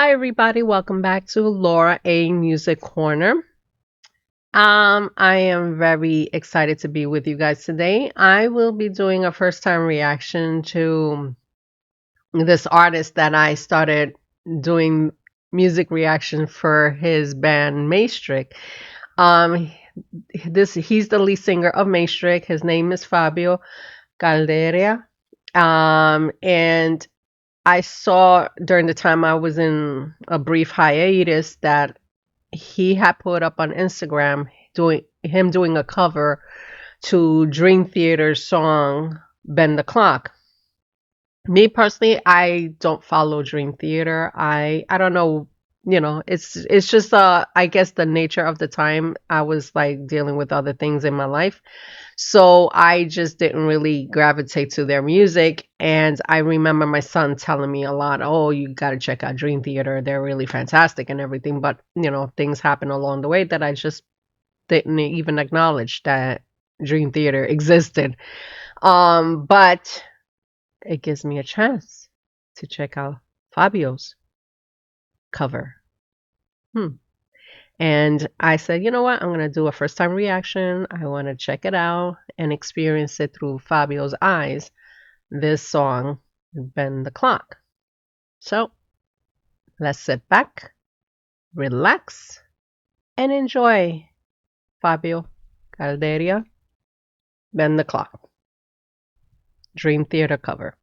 Hi, everybody. Welcome back to Laura A Music Corner. I am very excited to be with you guys today. I will be doing a first time reaction to this artist that I started doing music reaction for his band Maestric. Um, he's the lead singer of Maestric. His name is Fabio Caldeira. And I saw during the time I was in a brief hiatus that he had put up on Instagram doing a cover to Dream Theater's song Bend the Clock. Me personally, I don't follow Dream Theater. I don't know, it's just I guess the nature of the time I was like dealing with other things in my life. So I just didn't really gravitate to their music. And I remember my son telling me a lot, oh, you got to check out Dream Theater. They're really fantastic and everything. But, things happen along the way that I just didn't even acknowledge that Dream Theater existed. But it gives me a chance to check out Fabio's cover. And I said, you know what? I'm going to do a first time reaction. I want to check it out and experience it through Fabio's eyes. This song, Bend the Clock. So let's sit back, relax, and enjoy Fabio Caldeira, Bend the Clock, Dream Theater cover.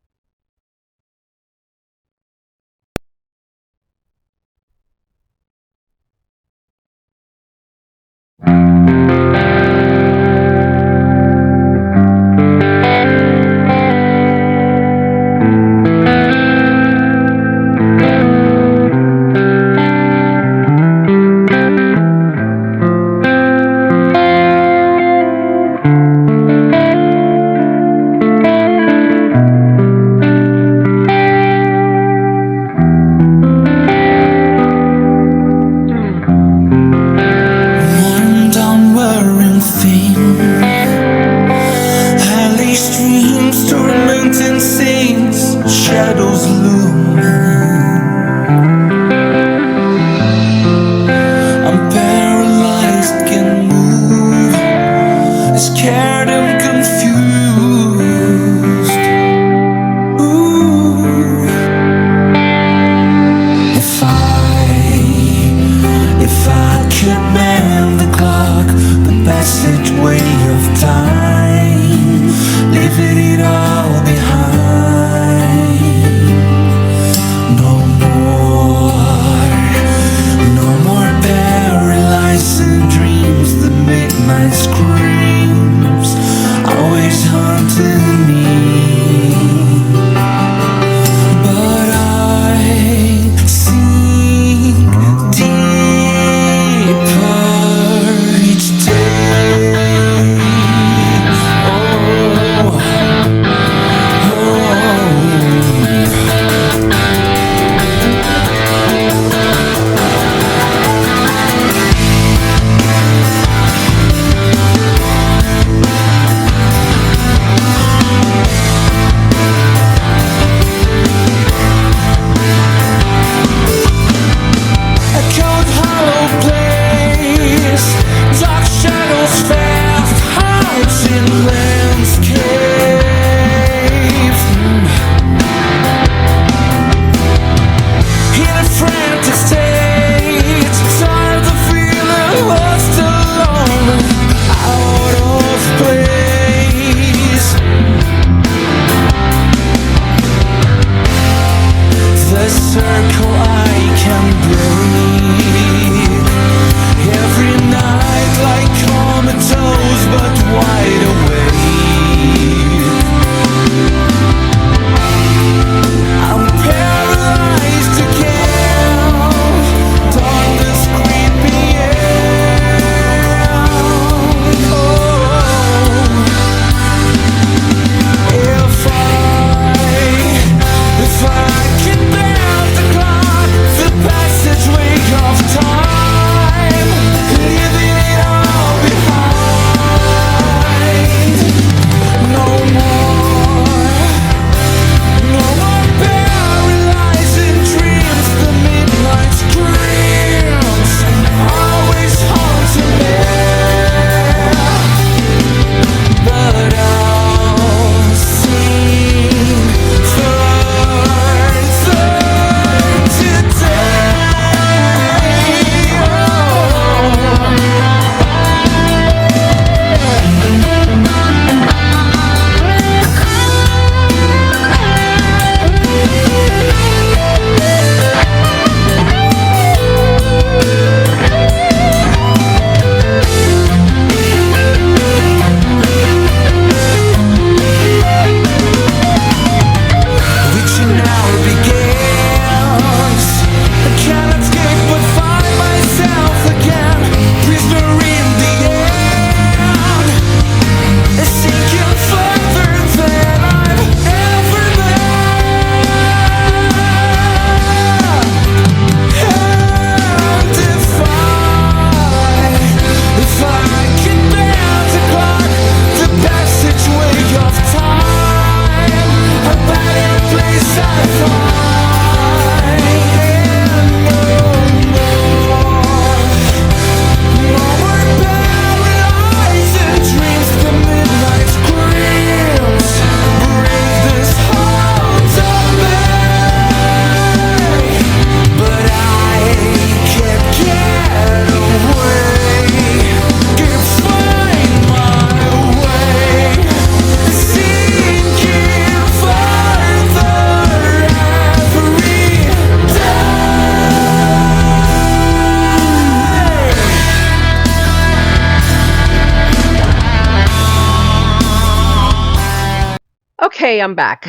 Okay, I'm back.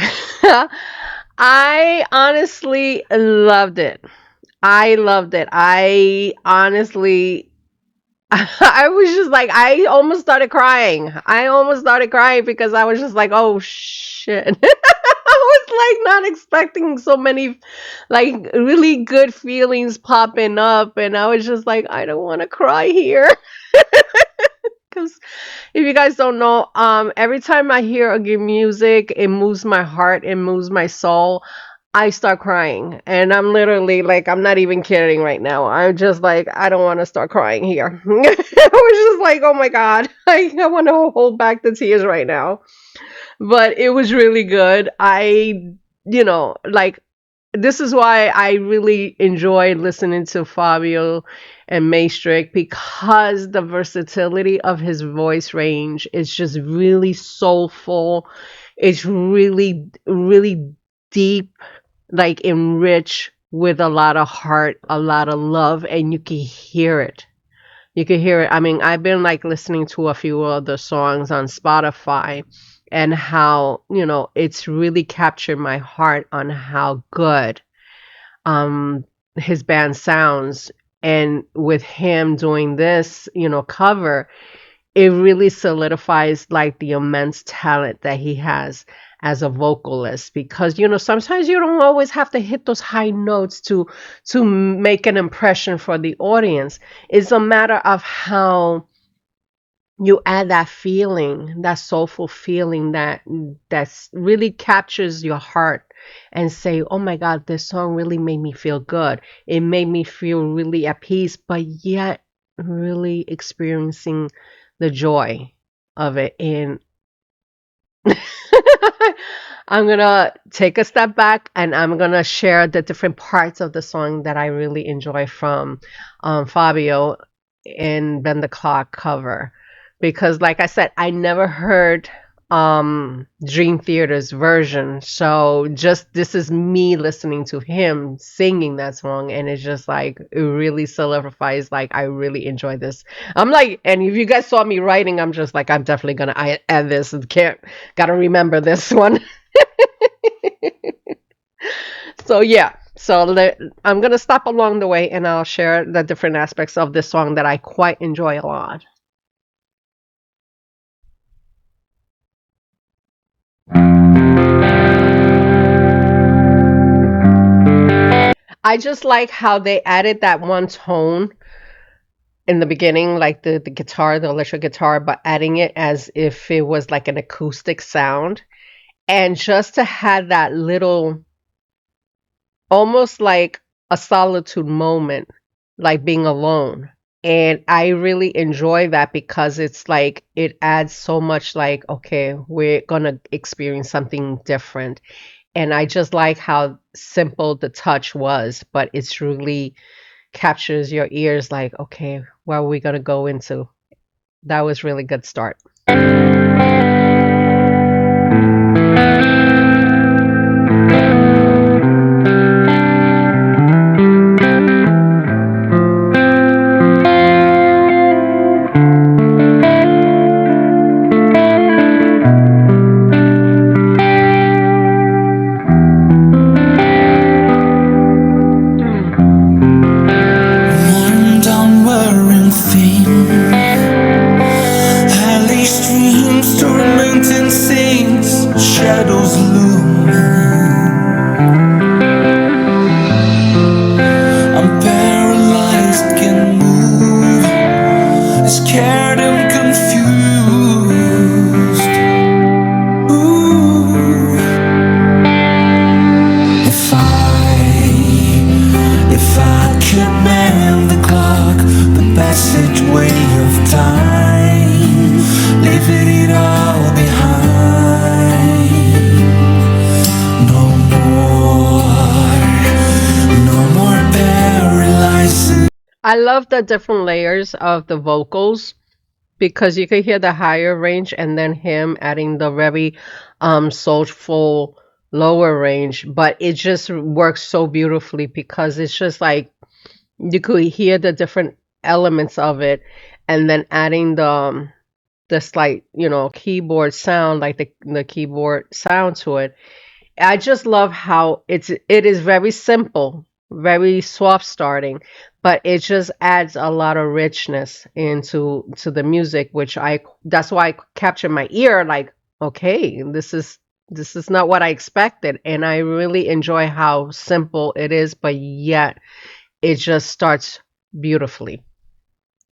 I honestly loved it. I loved it. I honestly, I was just like, I almost started crying. I almost started crying because I was just like, oh shit. I was like not expecting so many like really good feelings popping up, and I was just like, I don't want to cry here. Because if you guys don't know, every time I hear a good music, it moves my heart, it moves my soul. I start crying, and I'm literally like, I'm not even kidding right now. I'm just like, I don't want to start crying here. I was just like, oh my god, I want to hold back the tears right now. But it was really good. Like this is why I really enjoy listening to Fabio and Maastricht, because the versatility of his voice range is just really soulful. It's really, really deep, like enriched with a lot of heart, a lot of love, and you can hear it. You can hear it. I mean, I've been like listening to a few of the songs on Spotify, and how, it's really captured my heart on how good his band sounds. And with him doing this, cover, it really solidifies like the immense talent that he has as a vocalist, because sometimes you don't always have to hit those high notes to make an impression for the audience. It's a matter of how you add that feeling, that soulful feeling that's really captures your heart, and say, oh my god, this song really made me feel good. It made me feel really at peace, but yet really experiencing the joy of it. And I'm gonna take a step back, and I'm gonna share the different parts of the song that I really enjoy from Fabio in Bend the Clock cover. Because like I said, I never heard Dream Theater's version. So just this is me listening to him singing that song, and it's just like it really solidifies like I really enjoy this. I'm like, and if you guys saw me writing, I'm just like, I'm definitely gonna add this. Can't Gotta remember this one. So yeah. So I'm gonna stop along the way, and I'll share the different aspects of this song that I quite enjoy a lot. I just like how they added that one tone in the beginning, like the guitar, the electric guitar, but adding it as if it was like an acoustic sound. And just to have that little, almost like a solitude moment, like being alone. And I really enjoy that, because it's like it adds so much, like, okay, we're gonna experience something different. And I just like how simple the touch was, but it's really captures your ears, like, okay, where are we gonna go into? That was really good start. Worn down wearing thin, alley streams, tormenting scenes, shadows looming. I'm paralyzed, can't move, scared and confused. Ooh. If I could mend the clock, the passageway of time, leaving it all behind. No more paralyzing. I love the different layers of the vocals, because you can hear the higher range, and then him adding the very soulful lower range, but it just works so beautifully, because it's just like you could hear the different elements of it, and then adding the slight, keyboard sound, like the keyboard sound to it. I just love how it is very simple, very soft starting, but it just adds a lot of richness into the music, which I that's why I captured my ear like, okay, this is not what I expected, and I really enjoy how simple it is, but yet it just starts beautifully.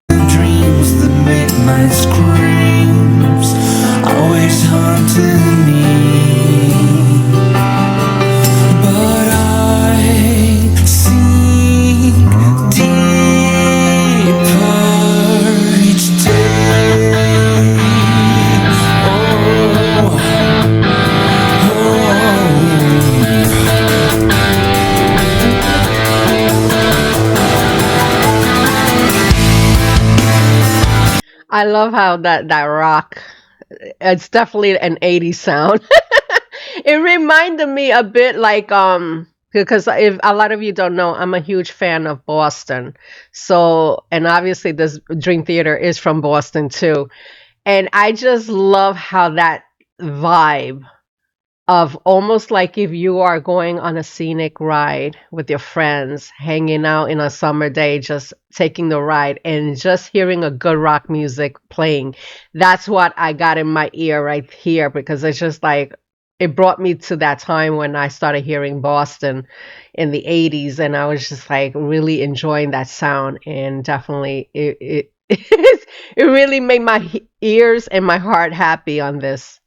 Dreams, the midnight screams always haunted me. But I sink deeper each day. Oh, I love how that rock, it's definitely an 80s sound. It reminded me a bit like because if a lot of you don't know, I'm a huge fan of Boston. So, and obviously this Dream Theater is from Boston too. And I just love how that vibe of almost like if you are going on a scenic ride with your friends, hanging out in a summer day, just taking the ride and just hearing a good rock music playing. That's what I got in my ear right here because it's just like it brought me to that time when I started hearing Boston in the 80s, and I was just like really enjoying that sound, and definitely it really made my ears and my heart happy on this.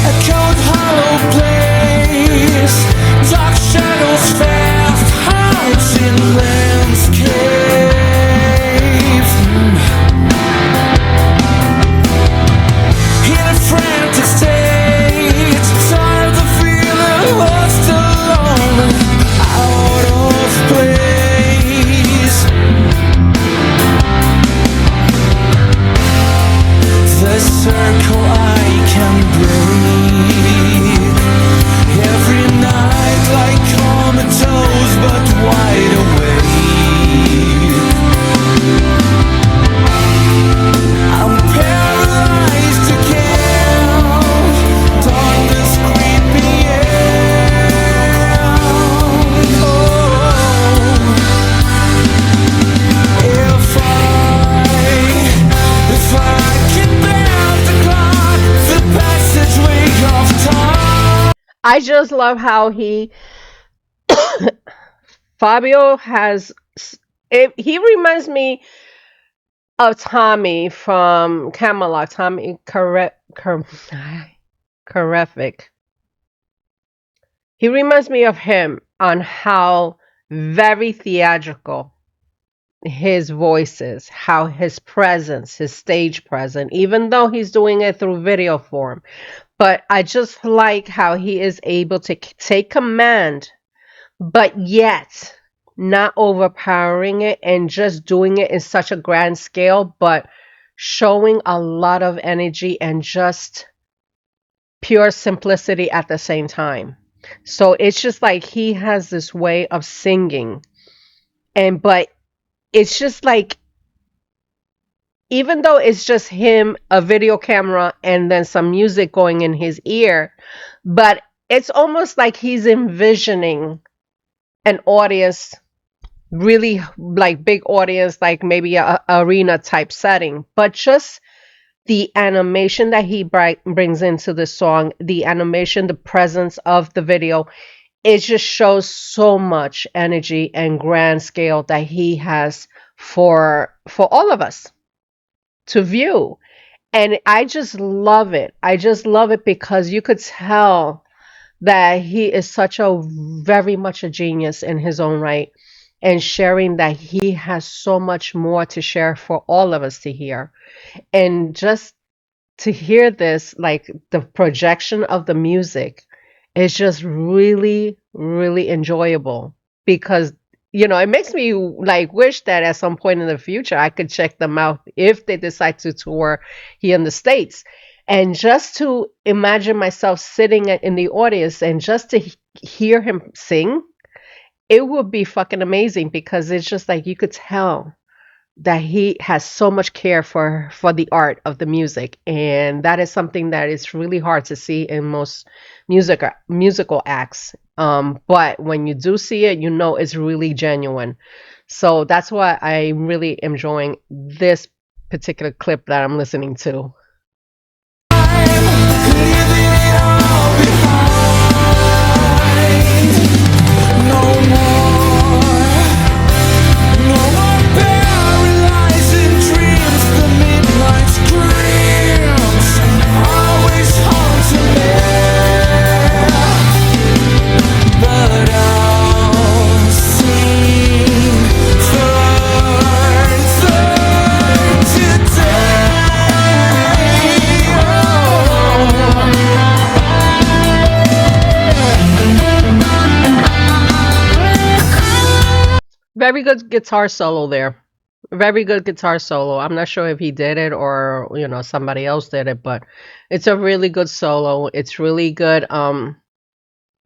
a cold hollow place, dark shadows fast, hearts in landscapes. In a frantic state, tired of feeling lost alone, out of place. The circle I can break every night like comatose but wide awake. I'm paralyzed again, darkness creeping in. Oh, if I can bear the clock, the passageway of time. I just love how Fabio has he reminds me of Tommy from Camelot, Tommy Karevic. He reminds me of him on how very theatrical his voice is, how his presence, his stage presence, even though he's doing it through video form. But I just like how he is able to take command, but yet not overpowering it and just doing it in such a grand scale, but showing a lot of energy and just pure simplicity at the same time. So it's just like he has this way of singing, and but it's just like even though it's just him, a video camera, and then some music going in his ear, but it's almost like he's envisioning an audience, really like big audience, like maybe a arena type setting, but just the animation that he brings into the song, the animation, the presence of the video, it just shows so much energy and grand scale that he has for all of us to view. And I just love it. I just love it because you could tell that he is such a very much a genius in his own right, and sharing that he has so much more to share for all of us to hear. And just to hear this, like the projection of the music is just really, really enjoyable because it makes me like wish that at some point in the future I could check them out if they decide to tour here in the States. And just to imagine myself sitting in the audience and just to hear him sing, it would be fucking amazing because it's just like you could tell that he has so much care for the art of the music, and that is something that is really hard to see in most musical acts. But when you do see it, you know it's really genuine. So that's why I'm really enjoying this particular clip that I'm listening to. Very good guitar solo there. Very good guitar solo. I'm not sure if he did it or, somebody else did it, but it's a really good solo. It's really good.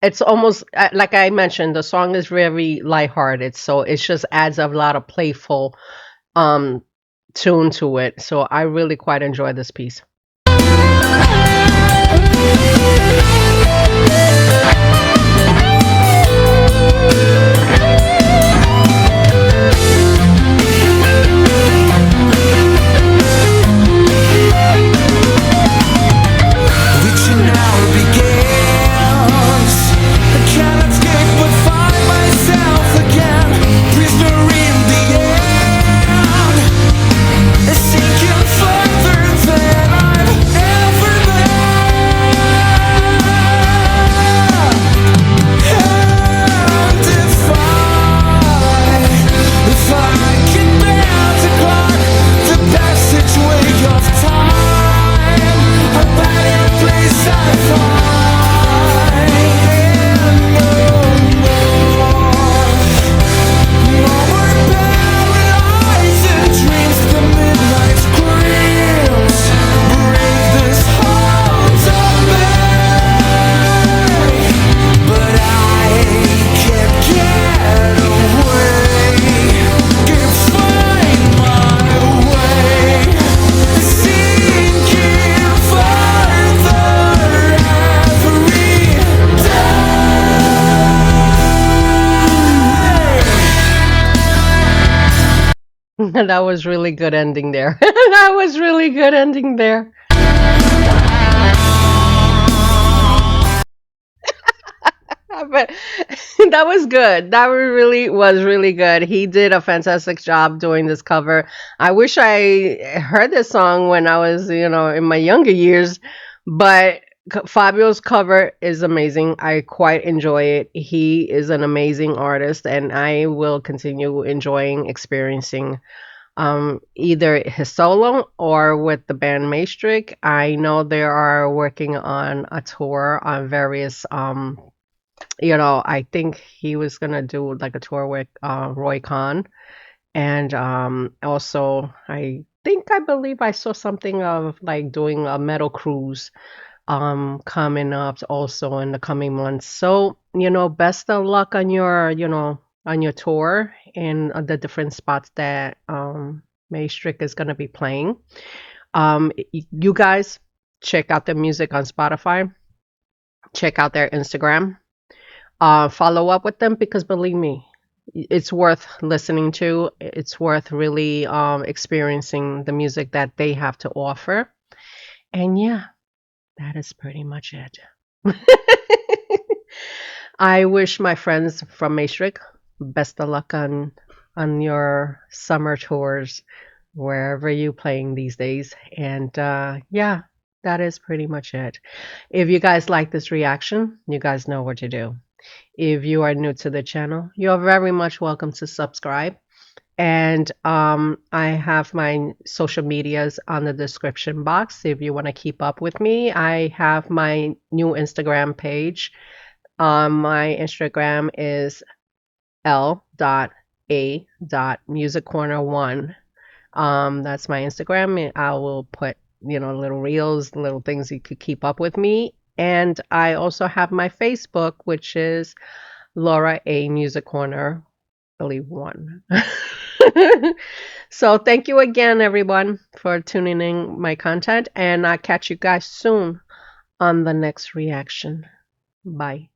It's almost like I mentioned, the song is very lighthearted, so it just adds a lot of playful um tune to it. So I really quite enjoy this piece. That was really good ending there. That was really good ending there. But that was good. That really was really good. He did a fantastic job doing this cover. I wish I heard this song when I was, in my younger years, but Fabio's cover is amazing. I quite enjoy it. He is an amazing artist, and I will continue enjoying experiencing either his solo or with the band Maastricht. I know they are working on a tour on various I think he was gonna do like a tour with Roy Khan, and also I believe I saw something of like doing a metal cruise coming up also in the coming months. So best of luck on your on your tour and the different spots that Maastricht is gonna be playing. You guys check out the music on Spotify. Check out their Instagram. Follow up with them because believe me, it's worth listening to. It's worth really experiencing the music that they have to offer. And yeah, that is pretty much it. I wish my friends from Maastricht best of luck on your summer tours, wherever you playing these days. And yeah, that is pretty much it. If you guys like this reaction, you guys know what to do. If you are new to the channel, you're very much welcome to subscribe. And I have my social medias on the description box if you want to keep up with me. I have my new Instagram page. My Instagram is l.a.musiccorner1. That's my Instagram. I will put little reels, little things you could keep up with me. And I also have my Facebook, which is Laura A Music Corner, I believe one. So thank you again, everyone, for tuning in my content, and I'll catch you guys soon on the next reaction. Bye.